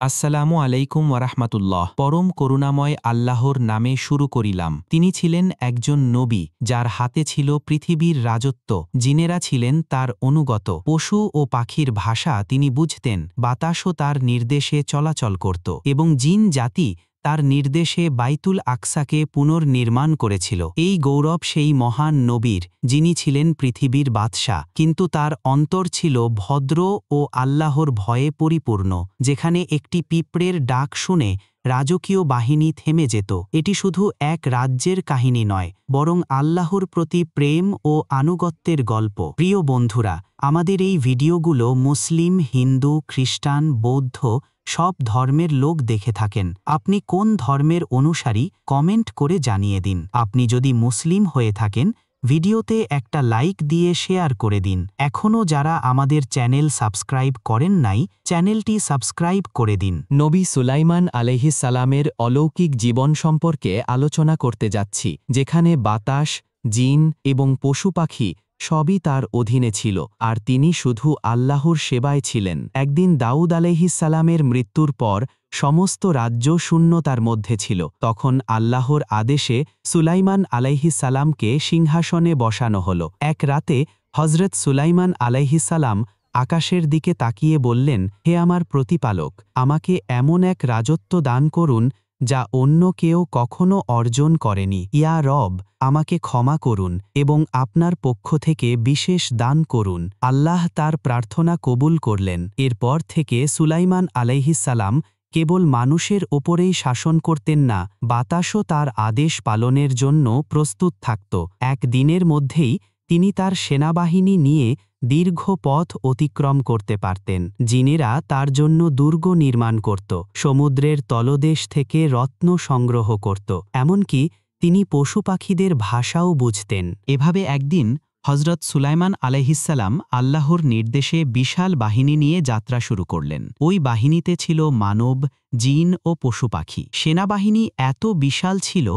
আসসালামু আলাইকুম ওয়ারাহমাতুল্লাহ। পরম করুণাময় আল্লাহর নামে শুরু করিলাম। তিনি ছিলেন একজন নবী, যার হাতে ছিল পৃথিবীর রাজত্ব। জিনেরা ছিলেন তার অনুগত। পশু ও পাখির ভাষা তিনি বুঝতেন, বাতাসও তার নির্দেশে চলাচল করত এবং জিন জাতি তার নির্দেশে বাইতুল আকসাকে পুনর্নির্মাণ করেছিল। এই গৌরব সেই মহান নবীর, যিনি ছিলেন পৃথিবীর বাদশাহ, কিন্তু তার অন্তর ছিল ভদ্র ও আল্লাহর ভয়ে পরিপূর্ণ। যেখানে একটি পিঁপড়ের ডাক শুনে রাজকীয় বাহিনী থেমে যেত। এটি শুধু এক রাজ্যের কাহিনী নয়, বরং আল্লাহর প্রতি প্রেম ও আনুগত্যের গল্প। প্রিয় বন্ধুরা, আমাদের এই ভিডিওগুলো মুসলিম, হিন্দু, খ্রিস্টান, বৌদ্ধ সব ধর্মের লোক দেখে থাকেন। আপনি কোন ধর্মের অনুসারী কমেন্ট করে জানিয়ে দিন। আপনি যদি মুসলিম হয়ে থাকেন, ভিডিওতে একটা লাইক দিয়ে শেয়ার করে দিন। এখনও যারা আমাদের চ্যানেল সাবস্ক্রাইব করেন নাই, চ্যানেলটি সাবস্ক্রাইব করে দিন। নবী সুলাইমান আলাইহিস সালামের অলৌকিক জীবন সম্পর্কে আলোচনা করতে যাচ্ছি, যেখানে বাতাস, জিন এবং পশু পাখি সবই তার অধীনে ছিল, আর তিনি শুধু আল্লাহর সেবায় ছিলেন। একদিন দাউদ আলাইহিস সালামের মৃত্যুর পর সমস্ত রাজ্য শূন্যতার মধ্যে ছিল। তখন আল্লাহর আদেশে সুলাইমান আলাইহিস সালামকে সিংহাসনে বসানো হল। এক রাতে হজরত সুলাইমান আলাইহিস সালাম আকাশের দিকে তাকিয়ে বললেন, হে আমার প্রতিপালক, আমাকে এমন এক রাজত্ব দান করুন যা অন্য কেউ কখনো অর্জন করেনি। ইয়া রব, আমাকে ক্ষমা করুন এবং আপনার পক্ষ থেকে বিশেষ দান করুন। আল্লাহ তার প্রার্থনা কবুল করলেন। এরপর থেকে সুলাইমান আলাইহিস সালাম কেবল মানুষের ওপরেই শাসন করতেন না, বাতাসও তার আদেশ পালনের জন্য প্রস্তুত থাকত। এক দিনের মধ্যেই তিনি তার সেনাবাহিনী নিয়ে দীর্ঘ পথ অতিক্রম করতে পারতেন। জিনেরা তার জন্য দুর্গ নির্মাণ করত, সমুদ্রের তলদেশ থেকে রত্ন সংগ্রহ করত, এমনকি তিনি পশু পাখিদের ভাষাও বুঝতেন। এভাবে একদিন হজরত সুলাইমান আলাইহিসসালাম আল্লাহর নির্দেশে বিশাল বাহিনী নিয়ে যাত্রা শুরু করলেন। ওই বাহিনীতে ছিল মানব, জিন ও পশু পাখি। সেনাবাহিনী এত বিশাল ছিল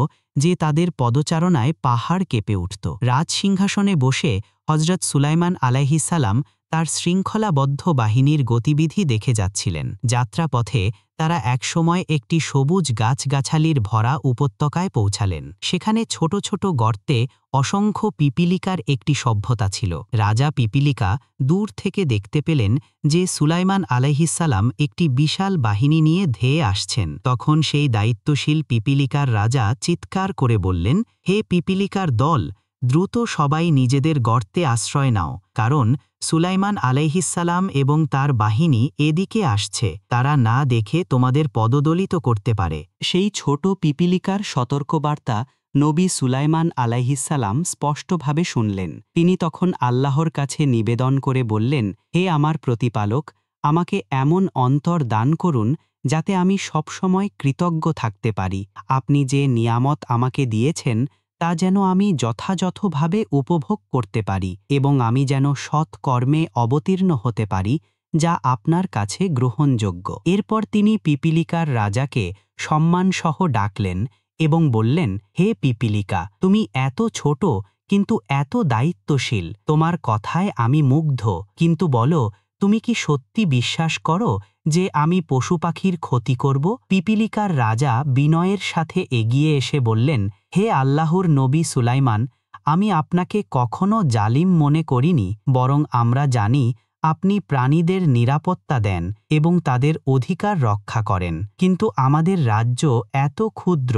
যে তাদের পদচারণায় পাহাড় কেঁপে উঠত। রাজসিংহাসনে বসে হজরত সুলাইমান আলাইহিসসালাম তার শৃঙ্খলাবদ্ধ বাহিনীর গতিবিধি দেখে যাচ্ছিলেন। যাত্রাপথে তারা একসময় একটি সবুজ গাছগাছালির ভরা উপত্যকায় পৌঁছালেন। সেখানে ছোট ছোট গর্তে অসংখ্য পিপিলিকার একটি সভ্যতা ছিল। রাজা পিপিলিকা দূর থেকে দেখতে পেলেন যে সুলাইমান আলাইহিসসালাম একটি বিশাল বাহিনী নিয়ে ধেয়ে আসছেন। তখন সেই দায়িত্বশীল পিপিলিকার রাজা চিৎকার করে বললেন, হে পিপিলিকার দল, দ্রুত সবাই নিজেদের গর্তে আশ্রয় নাও, কারণ সুলাইমান আলাইহিসসালাম এবং তার বাহিনী এদিকে আসছে। তারা না দেখে তোমাদের পদদলিত করতে পারে। সেই ছোট পিপিলিকার সতর্কবার্তা নবী সুলাইমান আলাইহিসসালাম স্পষ্টভাবে শুনলেন। তিনি তখন আল্লাহর কাছে নিবেদন করে বললেন, হে আমার প্রতিপালক, আমাকে এমন অন্তর দান করুন যাতে আমি সবসময় কৃতজ্ঞ থাকতে পারি। আপনি যে নিয়ামত আমাকে দিয়েছেন তা যেন আমি যথাযথভাবে উপভোগ করতে পারি এবং আমি যেন সৎ কর্মে অবতীর্ণ হতে পারি যা আপনার কাছে গ্রহণযোগ্য। এরপর তিনি পিপিলিকার রাজাকে সম্মানসহ ডাকলেন এবং বললেন, হে পিপিলিকা, তুমি এত ছোট কিন্তু এত দায়িত্বশীল। তোমার কথায় আমি মুগ্ধ, কিন্তু বলো, তুমি কি সত্যি বিশ্বাস করো যে আমি পশু পাখির ক্ষতি করব? পিপিলিকার রাজা বিনয়ের সাথে এগিয়ে এসে বললেন, হে আল্লাহর নবী সুলাইমান, আমি আপনাকে কখনো জালিম মনে করিনি, বরং আমরা জানি আপনি প্রাণীদের নিরাপত্তা দেন এবং তাদের অধিকার রক্ষা করেন। কিন্তু আমাদের রাজ্য এত ক্ষুদ্র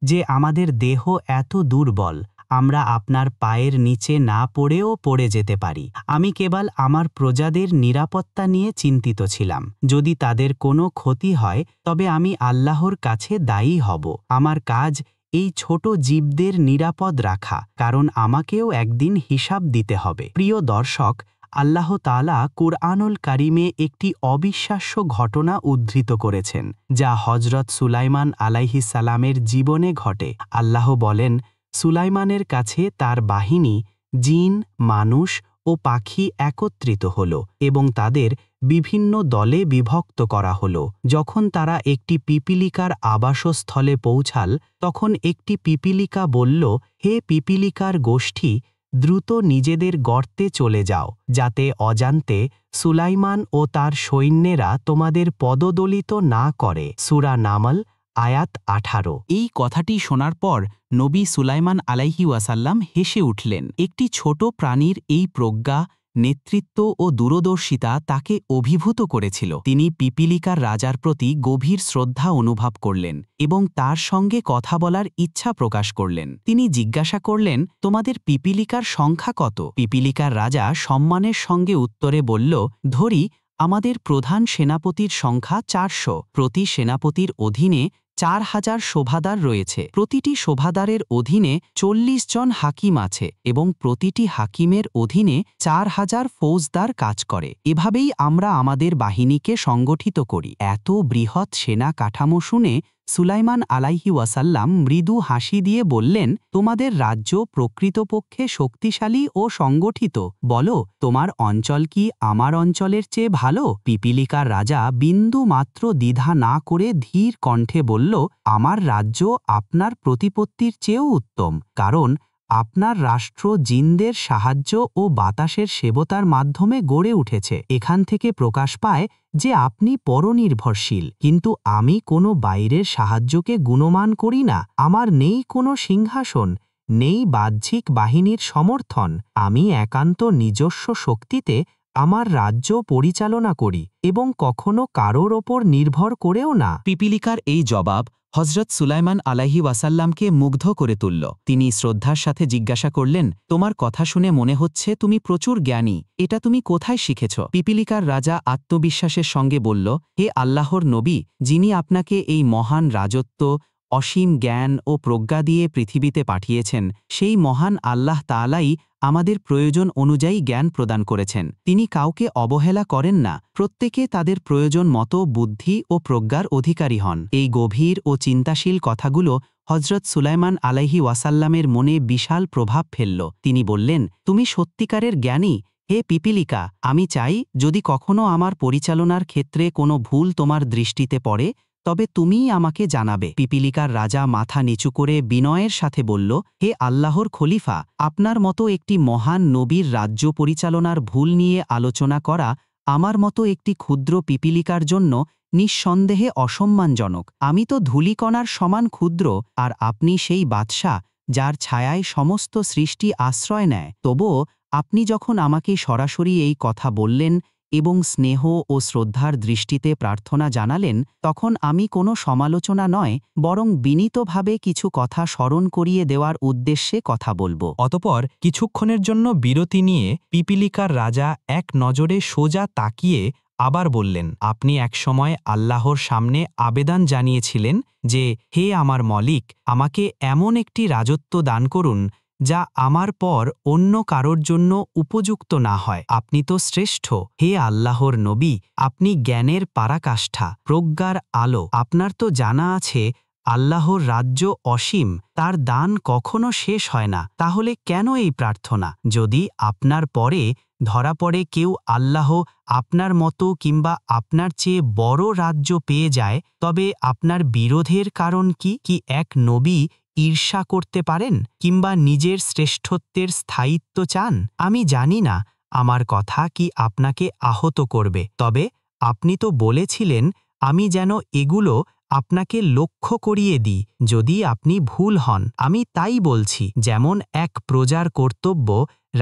যে আমাদের দেহ এত দুর্বল, আমরা আপনার পায়ের নিচে না পড়েও পড়ে যেতে পারি। আমি কেবল আমার প্রজাদের নিরাপত্তা নিয়ে চিন্তিত ছিলাম। যদি তাদের কোনো ক্ষতি হয় তবে আমি আল্লাহর কাছে দায়ী হব। আমার কাজ এই ছোট জীবদের নিরাপদ রাখা, কারণ আমাকেও একদিন হিসাব দিতে হবে। প্রিয় দর্শক, আল্লাহ তাআলা কুরআনুল কারিমে একটি অবিশ্বাস্য ঘটনা উদ্ধৃত করেছেন, যা হজরত সুলাইমান আলাইহিসসালামের জীবনে ঘটে। আল্লাহ বলেন, সুলাইমানের কাছে তার বাহিনী, জিন, মানুষ ও পাখি একত্রিত হল এবং তাদের বিভিন্ন দলে বিভক্ত করা হল। যখন তারা একটি পিপিলিকার আবাসস্থলে পৌঁছাল, তখন একটি পিপিলিকা বলল, হে পিপিলিকার গোষ্ঠী, দ্রুত নিজেদের গর্তে চলে যাও, যাতে অজান্তে সুলাইমান ও তার সৈন্যেরা তোমাদের পদদলিত না করে। সূরা নামল আয়াত 18। এই কথাটি শোনার পর নবী সুলাইমান আলাইহি ওয়াসাল্লাম হেসে উঠলেন। একটি ছোট প্রাণীর এই প্রজ্ঞা, নেতৃত্ব ও দূরদর্শিতা তাকে অভিভূত করেছিল। তিনি পিপিলিকার রাজার প্রতি গভীর শ্রদ্ধা অনুভব করলেন এবং তার সঙ্গে কথা বলার ইচ্ছা প্রকাশ করলেন। তিনি জিজ্ঞাসা করলেন, তোমাদের পিপিলিকার সংখ্যা কত? পিপিলিকার রাজা সম্মানের সঙ্গে উত্তরে বলল, ধরি আমাদের প্রধান সেনাপতির সংখ্যা 400। প্রতি সেনাপতির অধীনে 4000 শোভাদার রয়েছে। প্রতিটি শোভাদারের অধীনে 40 জন হাকিম আছে এবং প্রতিটি হাকিমের অধীনে 4000 ফৌজদার কাজ করে। এভাবেই আমরা আমাদের বাহিনীকে সংগঠিত করি। এত বৃহৎ সেনা কাঠামো শুনে সুলাইমান আলাইহি ওয়াসাল্লাম মৃদু হাসি দিয়ে বললেন, তোমাদের রাজ্য প্রকৃতপক্ষে শক্তিশালী ও সংগঠিত। বলো, তোমার অঞ্চল কি আমার অঞ্চলের চেয়ে ভালো? পিপিলিকার রাজা বিন্দু মাত্র দ্বিধা না করে ধীর কণ্ঠে বলল, আমার রাজ্য আপনার প্রতিপত্তির চেয়েও উত্তম, কারণ আপনার রাষ্ট্র জিনদের সাহায্য ও বাতাসের সেবতার মাধ্যমে গড়ে উঠেছে। এখান থেকে প্রকাশ পায় যে আপনি পরনির্ভরশীল, কিন্তু আমি কোনো বাইরের সাহায্যকে গুণমান করি না। আমার নেই কোনো সিংহাসন, নেই বাহ্যিক বাহিনীর সমর্থন। আমি একান্ত নিজস্ব শক্তিতে আমার রাজ্য পরিচালনা করি এবং কখনো কারোর ওপর নির্ভর করেও না। পিপিলিকার এই জবাব হজরত সুলাইমান আলাইহি ওয়াসাল্লামকে মুগ্ধ করে তুলল। তিনি শ্রদ্ধার সাথে জিজ্ঞাসা করলেন, তোমার কথা শুনে মনে হচ্ছে তুমি প্রচুর জ্ঞানী। এটা তুমি কোথায় শিখেছ? পিপিলিকার রাজা আত্মবিশ্বাসের সঙ্গে বলল, হে আল্লাহর নবী, যিনি আপনাকে এই মহান রাজত্ব, অসীম জ্ঞান ও প্রজ্ঞা দিয়ে পৃথিবীতে পাঠিয়েছেন, সেই মহান আল্লাহ তাআলাই আমাদের প্রয়োজন অনুযায়ী জ্ঞান প্রদান করেছেন। তিনি কাউকে অবহেলা করেন না, প্রত্যেকে তাদের প্রয়োজন মতো বুদ্ধি ও প্রজ্ঞার অধিকারী হন। এই গভীর ও চিন্তাশীল কথাগুলো হজরত সুলাইমান আলাইহি ওয়াসাল্লামের মনে বিশাল প্রভাব ফেলল। তিনি বললেন, তুমি সত্যিকারের জ্ঞানী। হে পিপিলিকা, আমি চাই যদি কখনো আমার পরিচালনার ক্ষেত্রে কোনো ভুল তোমার দৃষ্টিতে পড়ে, তবে তুমিই আমাকে জানাবে। পিপিলিকার রাজা মাথা নিচু করে বিনয়ের সাথে বলল, হে আল্লাহর খলিফা, আপনার মতো একটি মহান নবীর রাজ্য পরিচালনার ভুল নিয়ে আলোচনা করা আমার মতো একটি ক্ষুদ্র পিপিলিকার জন্য নিঃসন্দেহে অসম্মানজনক। আমি তো ধূলিকণার সমান ক্ষুদ্র, আর আপনি সেই বাদশাহ যার ছায়ায় সমস্ত সৃষ্টি আশ্রয় নেয়। তবুও আপনি যখন আমাকে সরাসরি এই কথা বললেন এবং স্নেহ ও শ্রদ্ধার দৃষ্টিতে প্রার্থনা জানালেন, তখন আমি কোনো সমালোচনা নয়, বরং বিনীতভাবে কিছু কথা স্মরণ করিয়ে দেওয়ার উদ্দেশ্যে কথা বলবো। অতপর কিছুক্ষণের জন্য বিরতি নিয়ে পিপিলিকার রাজা এক নজরে সোজা তাকিয়ে আবার বললেন, আপনি একসময় আল্লাহর সামনে আবেদন জানিয়েছিলেন যে, হে আমার মালিক, আমাকে এমন একটি রাজত্ব দান করুন যা আমার পর অন্য কারোর জন্য উপযুক্ত না হয়। আপনি তো শ্রেষ্ঠ। হে আল্লাহর নবী, আপনি জ্ঞানের পারাকাষ্ঠা, প্রজ্ঞার আলো। আপনার তো জানা আছে আল্লাহর রাজ্য অসীম, তার দান কখনো শেষ হয় না। তাহলে কেন এই প্রার্থনা? যদি আপনার পরে ধরা পড়ে কেউ আল্লাহ আপনার মতো কিংবা আপনার চেয়ে বড় রাজ্য পেয়ে যায়, তবে আপনার বিরোধের কারণ কি? কি এক নবী ঈর্ষা করতে পারেন কিংবা নিজের শ্রেষ্ঠত্বের স্থায়িত্ব চান? আমি জানি না আমার কথা কি আপনাকে আহত করবে, তবে আপনি তো বলেছিলেন আমি যেন এগুলো আপনাকে লক্ষ্য করিয়ে দিই যদি আপনি ভুল হন। আমি তাই বলছি, যেমন এক প্রজার কর্তব্য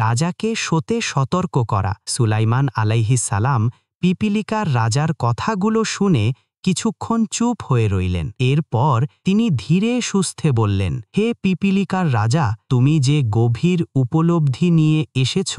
রাজাকে সতে সতর্ক করা। সুলাইমান আলাইহিস সালাম পিপিলিকার রাজার কথাগুলো শুনে কিছুক্ষণ চুপ হয়ে রইলেন। এরপর তিনি ধীরে সুস্থে বললেন, হে পিপিলিকার রাজা, তুমি যে গভীর উপলব্ধি নিয়ে এসেছ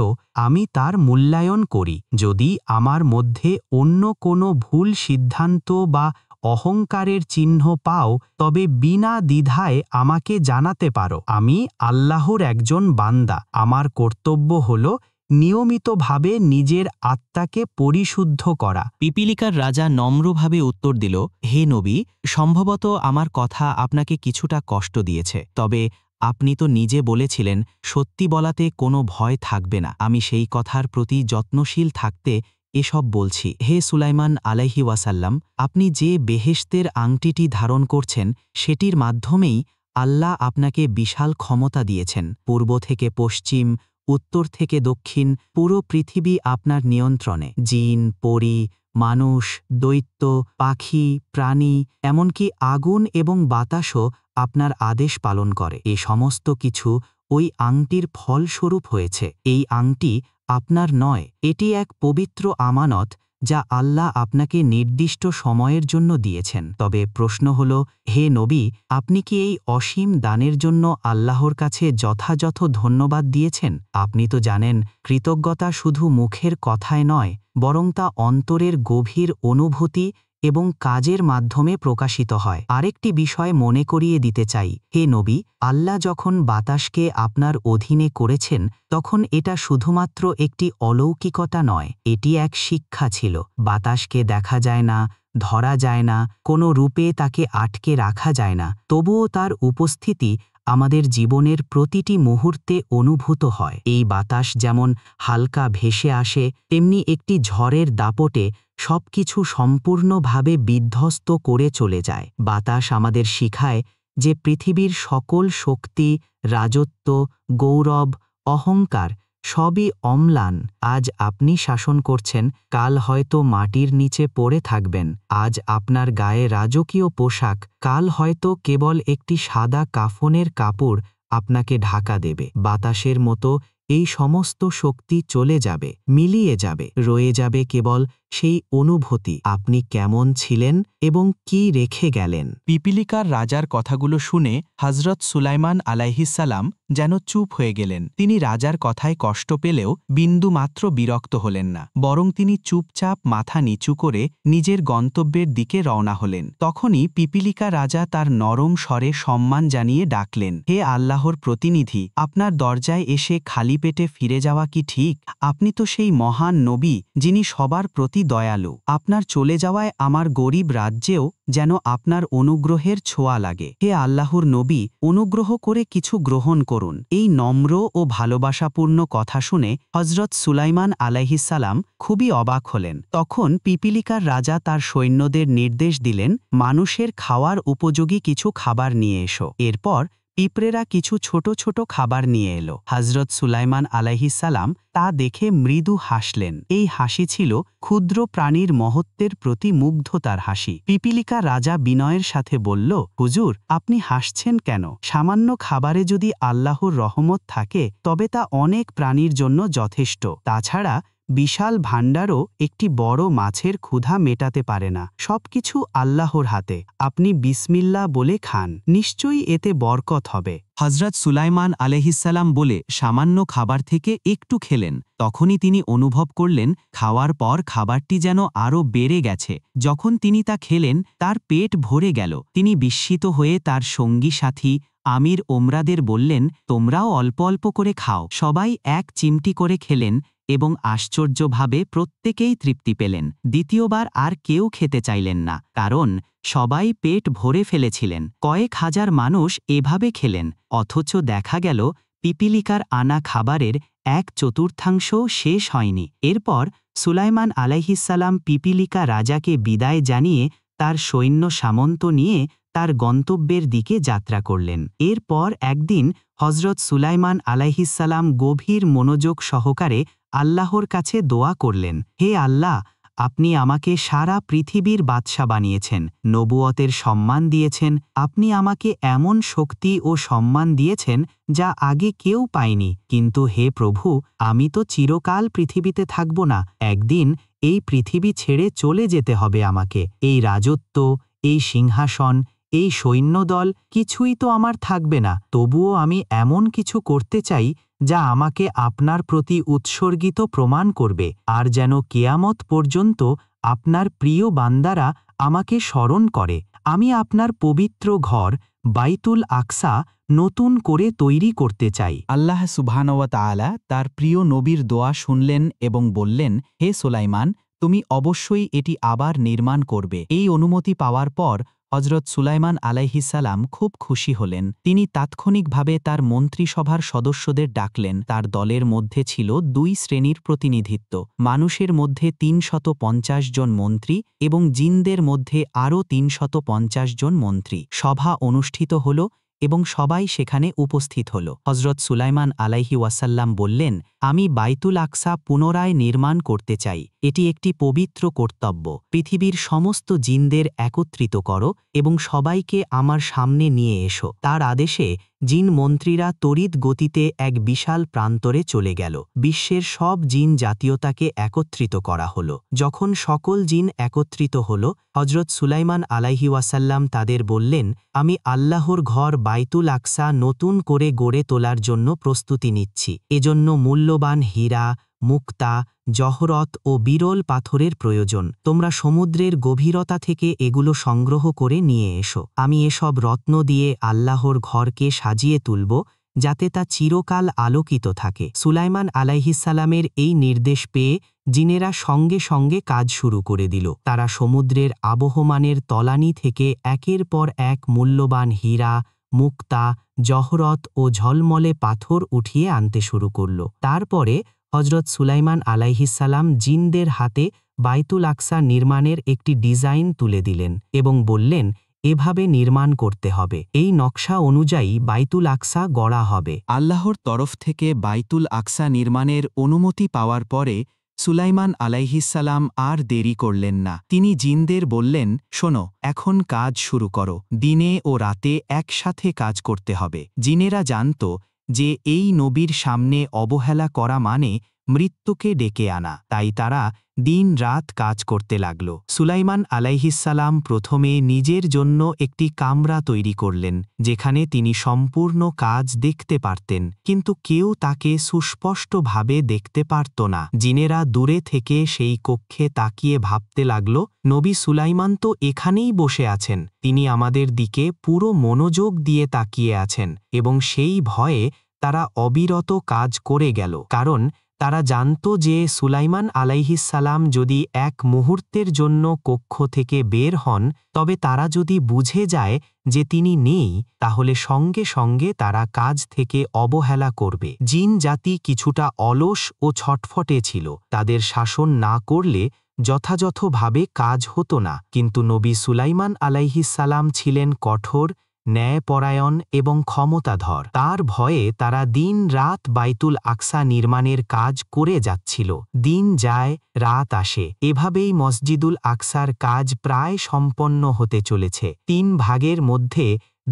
আমি তার মূল্যায়ন করি। যদি আমার মধ্যে অন্য কোনো ভুল সিদ্ধান্ত বা অহংকারের চিহ্ন পাও, তবে বিনা দ্বিধায় আমাকে জানাতে পারো। আমি আল্লাহর একজন বান্দা। আমার কর্তব্য হল নিয়মিতভাবে নিজের আত্মাকে পরিশুদ্ধ করা। পিপিলিকার রাজা নম্রভাবে উত্তর দিল, হে নবী, সম্ভবত আমার কথা আপনাকে কিছুটা কষ্ট দিয়েছে, তবে আপনি তো নিজে বলেছিলেন সত্যি বলাতে কোনো ভয় থাকবে না। আমি সেই কথার প্রতি যত্নশীল থাকতে এসব বলছি। হে সুলাইমান আলাইহি ওয়াসাল্লাম, আপনি যে বেহেশতের আংটিটি ধারণ করছেন সেটির মাধ্যমেই আল্লাহ আপনাকে বিশাল ক্ষমতা দিয়েছেন। পূর্ব থেকে পশ্চিম, উত্তর থেকে দক্ষিণ পুরো পৃথিবী আপনার নিয়ন্ত্রণে। জিন, পরী, মানুষ, দৈত্য, পাখি, প্রাণী, এমনকি আগুন এবং বাতাসও আপনার আদেশ পালন করে। এ সমস্ত কিছু ওই আংটির ফলস্বরূপ হয়েছে। এই আংটি আপনার নয়, এটি এক পবিত্র আমানত যা আল্লাহ আপনাকে নির্দিষ্ট সময়ের জন্য দিয়েছেন। তবে প্রশ্ন হল, হে নবী, আপনি কি এই অসীম দানের জন্য আল্লাহর কাছে যথাযথ ধন্যবাদ দিয়েছেন? আপনি তো জানেন, কৃতজ্ঞতা শুধু মুখের কথায় নয়, বরং তা অন্তরের গভীর অনুভূতি এবং কাজের মাধ্যমে প্রকাশিত হয়। আরেকটি বিষয় মনে করিয়ে দিতে চাই, হে নবী, আল্লাহ যখন বাতাসকে আপনার অধীনে করেছেন, তখন এটা শুধুমাত্র একটি অলৌকিকতা নয়, এটি এক শিক্ষা ছিল। বাতাসকে দেখা যায় না, ধরা যায় না, কোনো রূপে তাকে আটকে রাখা যায় না, তবুও তার উপস্থিতি আমাদের জীবনের প্রতিটি মুহূর্তে অনুভূত হয়। এই বাতাস যেমন হালকা ভেসে আসে, তেমনি একটি ঝড়ের দাপটে সবকিছু সম্পূর্ণভাবে বিধ্বস্ত করে চলে যায়। বাতাস আমাদের শিখায় যে পৃথিবীর সকল শক্তি, রাজত্ব, গৌরব, অহংকার সবই অম্লান। আজ আপনি শাসন করছেন, কাল হয়তো মাটির নিচে পড়ে থাকবেন। আজ আপনার গায়ে রাজকীয় পোশাক, কাল হয়তো কেবল একটি সাদা কাফনের কাপড় আপনাকে ঢাকা দেবে। বাতাসের মতো এই সমস্ত শক্তি চলে যাবে, মিলিয়ে যাবে, রয়ে যাবে কেবল সেই অনুভূতি আপনি কেমন ছিলেন এবং কি রেখে গেলেন। পিপিলিকার রাজার কথাগুলো শুনে হযরত সুলাইমান আলাইহিসসালাম যেন চুপ হয়ে গেলেন। তিনি রাজার কথায় কষ্ট পেলেও বিন্দুমাত্র বিরক্ত হলেন না, বরং তিনি চুপচাপ মাথা নিচু করে নিজের গন্তব্যের দিকে রওনা হলেন। তখনই পিপিলিকা রাজা তার নরম স্বরে সম্মান জানিয়ে ডাকলেন, হে আল্লাহর প্রতিনিধি, আপনার দরজায় এসে খালি পেটে ফিরে যাওয়া কি ঠিক? আপনি তো সেই মহান নবী যিনি সবার প্রতি দয়ালু। আপনার চলে যাওয়ায় আমার গরিব রাজ্যেও যেন আপনার অনুগ্রহের ছোঁয়া লাগে। হে আল্লাহর নবী, অনুগ্রহ করে কিছু গ্রহণ করুন। এই নম্র ও ভালোবাসাপূর্ণ কথা শুনে হযরত সুলাইমান আলাইহিসসালাম খুবই অবাক হলেন। তখন পিপিলিকার রাজা তার সৈন্যদের নির্দেশ দিলেন, মানুষের খাওয়ার উপযোগী কিছু খাবার নিয়ে এসো। এরপর পিঁপড়েরা কিছু ছোট ছোট খাবার নিয়ে এলো। হযরত সুলাইমান আলাইহিসসালাম তা দেখে মৃদু হাসলেন। এই হাসি ছিল ক্ষুদ্র প্রাণীর মহত্বের প্রতি মুগ্ধতার হাসি। পিপিলিকা রাজা বিনয়ের সাথে বলল, হুজুর, আপনি হাসছেন কেন? সামান্য খাবারে যদি আল্লাহর রহমত থাকে তবে তা অনেক প্রাণীর জন্য যথেষ্ট। তাছাড়া বিশাল ভাণ্ডারও একটি বড় মাছের ক্ষুধা মেটাতে পারে না। সবকিছু আল্লাহর হাতে, আপনি বিসমিল্লাহ বলে খান, নিশ্চয়ই এতে বরকত হবে। হযরত সুলাইমান আলাইহিসসালাম বলে সামান্য খাবার থেকে একটু খেলেন। তখনই তিনি অনুভব করলেন খাওয়ার পর খাবারটি যেন আরও বেড়ে গেছে। যখন তিনি তা খেলেন তার পেট ভরে গেল। তিনি বিস্মিত হয়ে তার সঙ্গী সাথী আমির ওমরাদের বললেন, তোমরাও অল্প অল্প করে খাও। সবাই এক চিমটি করে খেলেন এবং আশ্চর্যভাবে প্রত্যেকেই তৃপ্তি পেলেন। দ্বিতীয়বার আর কেউ খেতে চাইলেন না, কারণ সবাই পেট ভরে ফেলেছিলেন। কয়েক হাজার মানুষ এভাবে খেলেন, অথচ দেখা গেল পিপিলিকার আনা খাবারের 1/4 শেষ হয়নি। এরপর সুলাইমান আলাইহিসসালাম পিপিলিকা রাজাকে বিদায় জানিয়ে তার সৈন্য সামন্ত নিয়ে তার গন্তব্যের দিকে যাত্রা করলেন। এরপর একদিন হযরত সুলাইমান আলাইহিসসালাম গভীর মনোযোগ সহকারে আল্লাহর কাছে দোয়া করলেন, হে আল্লাহ, আপনি আমাকে সারা পৃথিবীর বাদশা বানিয়েছেন, নবুয়তের সম্মান দিয়েছেন, আপনি আমাকে এমন শক্তি ও সম্মান দিয়েছেন যা আগে কেউ পায়নি। কিন্তু হে প্রভু, আমি তো চিরকাল পৃথিবীতে থাকব না, একদিন এই পৃথিবী ছেড়ে চলে যেতে হবে আমাকে। এই রাজত্ব, এই সিংহাসন, এই সৈন্যদল কিছুই তো আমার থাকবে না। তবুও আমি এমন কিছু করতে চাই যা আমাকে আপনার প্রতি উৎসর্গিত প্রমাণ করবে, আর যেন কিয়ামত পর্যন্ত আপনার প্রিয় বান্দারা আমাকে স্মরণ করে। আমি আপনার পবিত্র ঘর বাইতুল আকসা নতুন করে তৈরি করতে চাই। আল্লাহ সুবহানাহু ওয়া তাআলা তার প্রিয় নবীর দোয়া শুনলেন এবং বললেন, হে সুলাইমান, তুমি অবশ্যই এটি আবার নির্মাণ করবে। এই অনুমতি পাওয়ার পর হযরত সুলাইমান আলাইহিসসালাম খুব খুশি হলেন। তিনি তাৎক্ষণিকভাবে তার মন্ত্রিসভার সদস্যদের ডাকলেন। তার দলের মধ্যে ছিল 2 শ্রেণীর প্রতিনিধিত্ব, মানুষের মধ্যে 350 জন মন্ত্রী এবং জিনদের মধ্যে আরও 350 জন মন্ত্রী। সভা অনুষ্ঠিত হল এবং সবাই সেখানে উপস্থিত হল। হজরত সুলাইমান আলাইহি ওয়াসাল্লাম বললেন, আমি বাইতুল আকসা পুনরায় নির্মাণ করতে চাই। এটি একটি পবিত্র কর্তব্য। পৃথিবীর সমস্ত জিনদের একত্রিত করো এবং সবাইকে আমার সামনে নিয়ে এসো। তার আদেশে জিন মন্ত্রীরা তড়িৎ গতিতে এক বিশাল প্রান্তরে চলে গেল। বিশ্বের সব জিন জাতীয়তাকে একত্রিত করা হল। যখন সকল জিন একত্রিত হল, হজরত সুলাইমান আলাইহি ওয়াসাল্লাম তাদের বললেন, আমি আল্লাহর ঘর বাইতুল আকসা নতুন করে গড়ে তোলার জন্য প্রস্তুতি নিচ্ছি। এজন্য মূল্যবান হীরা, মুক্তা, জহরত ও বিরল পাথরের প্রয়োজন। তোমরা সমুদ্রের গভীরতা থেকে এগুলো সংগ্রহ করে নিয়ে এসো। আমি এসব রত্ন দিয়ে আল্লাহর ঘরকে সাজিয়ে তুলব, যাতে তা চিরকাল আলোকিত থাকে। সুলাইমান আলাইহিসসালামের এই নির্দেশ পেয়ে জিনেরা সঙ্গে সঙ্গে কাজ শুরু করে দিল। তারা সমুদ্রের আবহমানের তলানি থেকে একের পর এক মূল্যবান হীরা, মুক্তা, জহরত ও ঝলমলে পাথর উঠিয়ে আনতে শুরু করল। তারপরে হজরত সুলাইমান আলাইহিসসালাম জিনদের হাতে বাইতুল আকসা নির্মাণের একটি ডিজাইন তুলে দিলেন এবং বললেন, এভাবে নির্মাণ করতে হবে। এই নকশা অনুযায়ী বাইতুল আকসা গড়া হবে। আল্লাহর তরফ থেকে বাইতুল আকসা নির্মাণের অনুমতি পাওয়ার পরে সুলাইমান আলাইহিসসালাম আর দেরি করলেন না। তিনি জিনদের বললেন, শোনো, এখন কাজ শুরু করো। দিনে ও রাতে একসাথে কাজ করতে হবে। জিনেরা জানত যে এই নবীর সামনে অবহেলা করা মানে মৃত্যুকে ডেকে আনা, তাই তারা দিন রাত কাজ করতে লাগল। সুলাইমান আলাইহিসসালাম প্রথমে নিজের জন্য একটি কামরা তৈরি করলেন, যেখানে তিনি সম্পূর্ণ কাজ দেখতে পারতেন, কিন্তু কেউ তাকে সুস্পষ্টভাবে দেখতে পারত না। জিনেরা দূরে থেকে সেই কক্ষে তাকিয়ে ভাবতে লাগল, নবী সুলাইমান তো এখানেই বসে আছেন, তিনি আমাদের দিকে পুরো মনোযোগ দিয়ে তাকিয়ে আছেন। এবং সেই ভয়ে তারা অবিরত কাজ করে গেল, কারণ তারা জানত যে সুলাইমান আলাইহিসসালাম যদি এক মুহূর্তের জন্য কক্ষ থেকে বের হন, তবে তারা যদি বুঝে যায় যে তিনি নেই, তাহলে সঙ্গে সঙ্গে তারা কাজ থেকে অবহেলা করবে। জিন জাতি কিছুটা অলস ও ছটফটে ছিল। তাদের শাসন না করলে যথাযথভাবে কাজ হতো না, কিন্তু নবী সুলাইমান আলাইহিসসালাম ছিলেন কঠোর, ন্যায়পরায়ণ এবং ক্ষমতাধর। তার ভয়ে তারা দিন রাত বাইতুল আকসা নির্মাণের কাজ করে যাচ্ছিল। দিন যায়, রাত আসে, এভাবেই মসজিদুল আকসার কাজ প্রায় সম্পন্ন হতে চলেছে। 3 ভাগের মধ্যে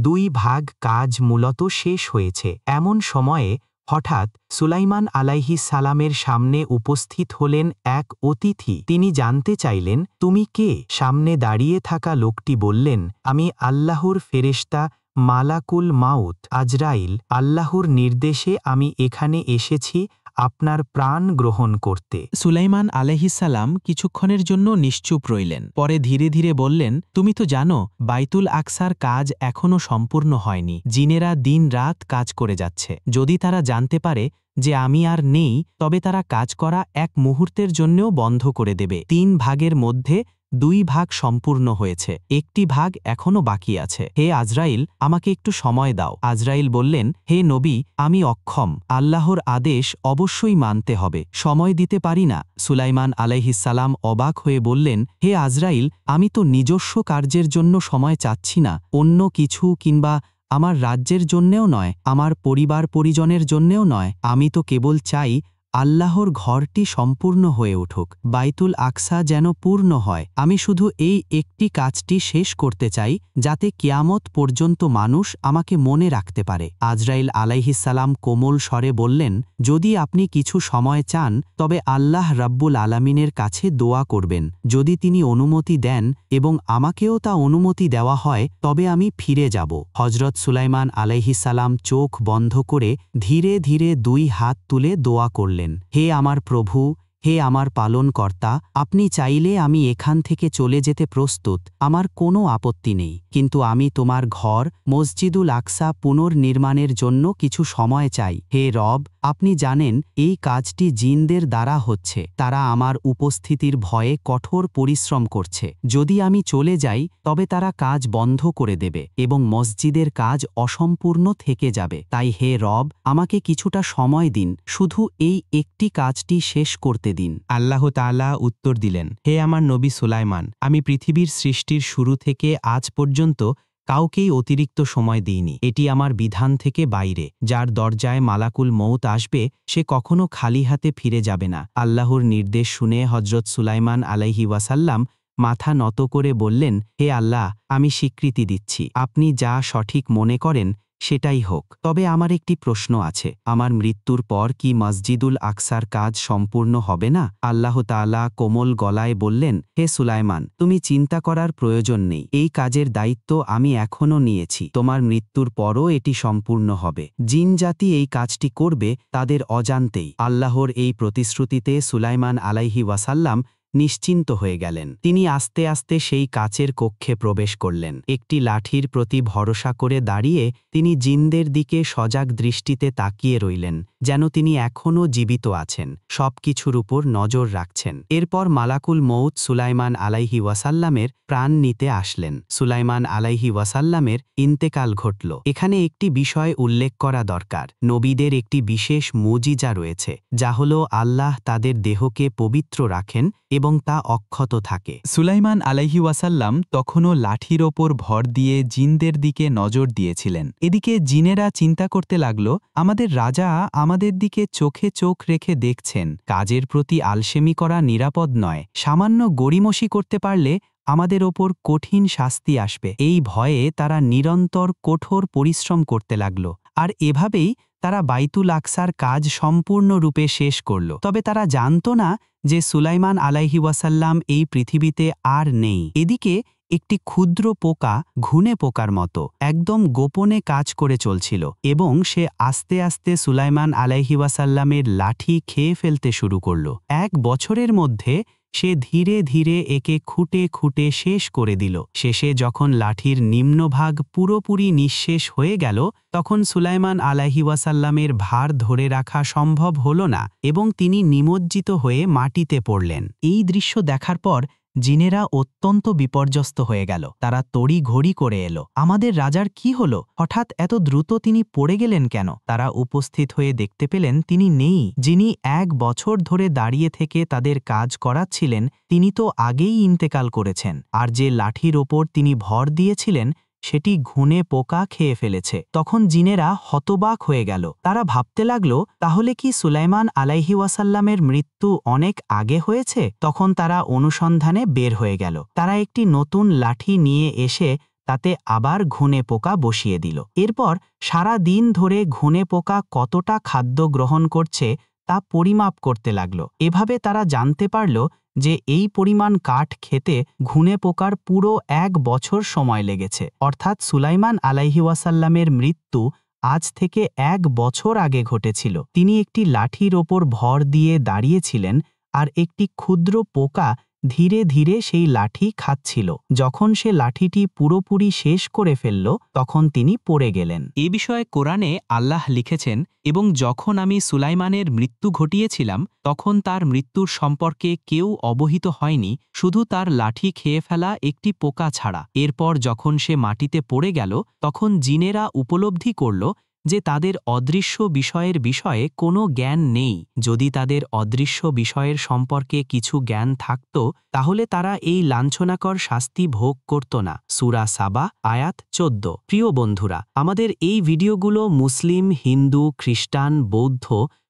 2 ভাগ কাজ মূলত শেষ হয়েছে। এমন সময়ে হঠাৎ সুলাইমান আলাইহিসসালামের সামনে উপস্থিত হলেন এক অতিথি। তিনি জানতে চাইলেন, তুমি কে? সামনে দাঁড়িয়ে থাকা লোকটি বললেন, আমি আল্লাহর ফেরেশতা মালাকুল মাউত আজরাইল। আল্লাহর নির্দেশে আমি এখানে এসেছি আপনার প্রাণ গ্রহণ করতে। সুলাইমান আলাইহিসসালাম কিছুক্ষণের জন্য নিশ্চুপ রইলেন। পরে ধীরে ধীরে বললেন, তুমি তো জানো বাইতুল আকসার কাজ এখনও সম্পূর্ণ হয়নি। জিনেরা দিন রাত কাজ করে যাচ্ছে। যদি তারা জানতে পারে যে আমি আর নেই, তবে তারা কাজ করা এক মুহূর্তের জন্যও বন্ধ করে দেবে। 3 ভাগের মধ্যে 2 ভাগ সম্পূর্ণ হয়েছে, একটি ভাগ এখনও বাকি আছে। হে আজরাইল, আমাকে একটু সময় দাও। আজরাইল বললেন, হে নবী, আমি অক্ষম, আল্লাহর আদেশ অবশ্যই মানতে হবে, সময় দিতে পারি না। সুলাইমান আলাইহিসসালাম অবাক হয়ে বললেন, হে আজরাইল, আমি তো নিজস্ব কার্যের জন্য সময় চাচ্ছি না, অন্য কিছু কিংবা আমার রাজ্যের জন্যেও নয়, আমার পরিবার পরিজনের জন্যেও নয়। আমি তো কেবল চাই আল্লাহর ঘরটি সম্পূর্ণ হয়ে উঠুক, বাইতুল আকসা যেন পূর্ণ হয়। আমি শুধু এই একটি কাজটি শেষ করতে চাই, যাতে কিয়ামত পর্যন্ত মানুষ আমাকে মনে রাখতে পারে। আজরাইল আলাইহিসসালাম কোমল স্বরে বললেন, যদি আপনি কিছু সময় চান, তবে আল্লাহ রাব্বুল আলামিনের কাছে দোয়া করবেন। যদি তিনি অনুমতি দেন এবং আমাকেও তা অনুমতি দেওয়া হয়, তবে আমি ফিরে যাব। হজরত সুলাইমান আলাইহিসসালাম চোখ বন্ধ করে ধীরে ধীরে 2 হাত তুলে দোয়া করলেন, হে আমার প্রভু, হে আমার পালনকর্তা, আপনি চাইলে আমি এখান থেকে চলে যেতে প্রস্তুত, আমার কোনো আপত্তি নেই, কিন্তু আমি তোমার ঘর মসজিদুল আকসা পুনর্নির্মাণের জন্য কিছু সময় চাই। হে রব, আপনি জানেন এই কাজটি জিনদের দ্বারা হচ্ছে, তারা আমার উপস্থিতির ভয়ে কঠোর পরিশ্রম করছে। যদি আমি চলে যাই, তবে তারা কাজ বন্ধ করে দেবে এবং মসজিদের কাজ অসম্পূর্ণ থেকে যাবে। তাই হে রব, আমাকে কিছুটা সময় দিন, শুধু এই একটি কাজটি শেষ করতে দিন। আল্লাহ তাআলা উত্তর দিলেন, হে আমার নবী সুলাইমান, আমি পৃথিবীর সৃষ্টির শুরু থেকে আজ পর্যন্ত কাউকেই অতিরিক্ত সময় দিইনি। এটি আমার বিধান থেকে বাইরে। যার দরজায় মালাকুল মউত আসবে সে কখনো খালি হাতে ফিরে যাবে না। আল্লাহর নির্দেশ শুনে হজরত সুলাইমান আলাইহি ওয়াসাল্লাম মাথা নত করে বললেন, হে আল্লাহ, আমি স্বীকৃতি দিচ্ছি, আপনি যা সঠিক মনে করেন সেটাই হোক। তবে আমার একটি প্রশ্ন আছে, আমার মৃত্যুর পর কি মসজিদুল আকসার কাজ সম্পূর্ণ হবে না? আল্লাহ তাআলা কোমল গলায় বললেন, হে সুলাইমান, তুমি চিন্তা করার প্রয়োজন নেই, এই কাজের দায়িত্ব আমি এখনও নিয়েছি। তোমার মৃত্যুর পরও এটি সম্পূর্ণ হবে। জিন জাতি এই কাজটি করবে তাদের অজান্তেই। আল্লাহর এই প্রতিশ্রুতিতে সুলাইমান আলাইহি ওয়াসাল্লাম নিশ্চিন্ত হয়ে গেলেন। তিনি আস্তে আস্তে সেই কাচের কক্ষে প্রবেশ করলেন। একটি লাঠির প্রতি ভরসা করে দাঁড়িয়ে তিনি জিনদের দিকে সজাগ দৃষ্টিতে তাকিয়ে রইলেন, যেন তিনি এখনও জীবিত আছেন, সবকিছুর উপর নজর রাখছেন। এরপর মালাকুল মউত সুলাইমান আলাইহি ওয়াসাল্লামের প্রাণ নিতে আসলেন। সুলাইমান আলাইহি ওয়াসাল্লামের ইন্তেকাল ঘটল। এখানে একটি বিষয় উল্লেখ করা দরকার। নবীদের একটি বিশেষ মুজিজা রয়েছে, যা হল আল্লাহ তাদের দেহকে পবিত্র রাখেন এবং তা অক্ষত থাকে। সুলাইমান আলাইহি ওয়াসাল্লাম তখনও লাঠির ওপর ভর দিয়ে জিনদের দিকে নজর দিয়েছিলেন। এদিকে জিনেরা চিন্তা করতে লাগল, আমাদের রাজা আমাদের দিকে চোখে চোখ রেখে দেখছেন, কাজের প্রতি আলসেমি করা নিরাপদ নয়, সামান্য গড়িমসি করতে পারলে আমাদের ওপর কঠিন শাস্তি আসবে। এই ভয়ে তারা নিরন্তর কঠোর পরিশ্রম করতে লাগল, আর এভাবেই তারা বাইতুল আকসার কাজ সম্পূর্ণরূপে শেষ করল। তবে তারা জানত না যে সুলাইমান আলাইহি ওয়াসাল্লাম এই পৃথিবীতে আর নেই। এদিকে একটি ক্ষুদ্র পোকা, ঘুনে পোকার মতো, একদম গোপনে কাজ করে চলছিল এবং সে আস্তে আস্তে সুলাইমান আলাইহি ওয়াসাল্লামের লাঠি খেয়ে ফেলতে শুরু করল। 1 বছরের মধ্যে সে ধীরে ধীরে একে খুঁটে খুঁটে শেষ করে দিল। শেষে যখন লাঠির নিম্নভাগ পুরোপুরি নিঃশেষ হয়ে গেল, তখন সুলাইমান আলাইহি ওয়াসাল্লামের ভার ধরে রাখা সম্ভব হল না এবং তিনি নিমজ্জিত হয়ে মাটিতে পড়লেন। এই দৃশ্য দেখার পর জিনেরা অত্যন্ত বিপর্যস্ত হয়ে গেল। তারা তড়ি ঘড়ি করে এলো, আমাদের রাজার কি হলো? হঠাৎ এত দ্রুত তিনি পড়ে গেলেন কেন? তারা উপস্থিত হয়ে দেখতে পেলেন তিনি নেই। যিনি 1 বছর ধরে দাঁড়িয়ে থেকে তাদের কাজ করাচ্ছিলেন তিনি তো আগেই ইন্তেকাল করেছেন, আর যে লাঠির ওপর তিনি ভর দিয়েছিলেন সেটি ঘুনে পোকা খেয়ে ফেলেছে। তখন জিনেরা হতবাক হয়ে গেল। তারা ভাবতে লাগল, তাহলে কি সুলাইমান আলাইহি ওয়াসাল্লামের মৃত্যু অনেক আগে হয়েছে? তখন তারা অনুসন্ধানে বের হয়ে গেল। তারা একটি নতুন লাঠি নিয়ে এসে তাতে আবার ঘুনে পোকা বসিয়ে দিল। এরপর সারা দিন ধরে ঘুনে পোকা কতটা খাদ্য গ্রহণ করছে তা পরিমাপ করতে লাগল। এভাবে তারা জানতে পারল যে এই পরিমাণ কাঠ খেতে ঘুনে পোকার পুরো 1 বছর সময় লেগেছে। অর্থাৎ সুলাইমান আলাইহি ওয়াসাল্লামের মৃত্যু আজ থেকে 1 বছর আগে ঘটেছিল। তিনি একটি লাঠির ওপর ভর দিয়ে দাঁড়িয়েছিলেন আর একটি ক্ষুদ্র পোকা ধীরে ধীরে সেই লাঠি খাচ্ছিল। যখন সে লাঠিটি পুরোপুরি শেষ করে ফেলল তখন তিনি পড়ে গেলেন। এ বিষয়ে কোরআনে আল্লাহ লিখেছেন, এবং যখন আমি সুলাইমানের মৃত্যু ঘটিয়েছিলাম তখন তার মৃত্যুর সম্পর্কে কেউ অবহিত হয়নি, শুধু তার লাঠি খেয়ে ফেলা একটি পোকা ছাড়া। এরপর যখন সে মাটিতে পড়ে গেল তখন জিনেরা উপলব্ধি করল যে তাদের অদৃশ্য বিষয়ের বিষয়ে কোনো জ্ঞান নেই। যদি তাদের অদৃশ্য বিষয়ের সম্পর্কে কিছু জ্ঞান থাকত তাহলে তারা এই লাঞ্ছনাকর শাস্তি ভোগ করত না। সূরা সাবা আয়াত 14। প্রিয় বন্ধুরা, আমাদের এই ভিডিওগুলো মুসলিম, হিন্দু, খ্রিস্টান, বৌদ্ধ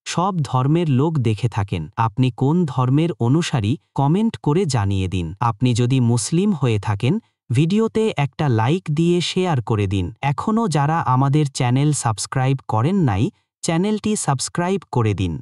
সব ধর্মের লোক দেখে থাকেন। আপনি কোন ধর্মের অনুসারী কমেন্ট করে জানিয়ে দিন। আপনি যদি মুসলিম হয়ে থাকেন ভিডিওতে একটা লাইক দিয়ে শেয়ার করে দিন। এখনও যারা আমাদের চ্যানেল সাবস্ক্রাইব করেন নাই, চ্যানেলটি সাবস্ক্রাইব করে দিন।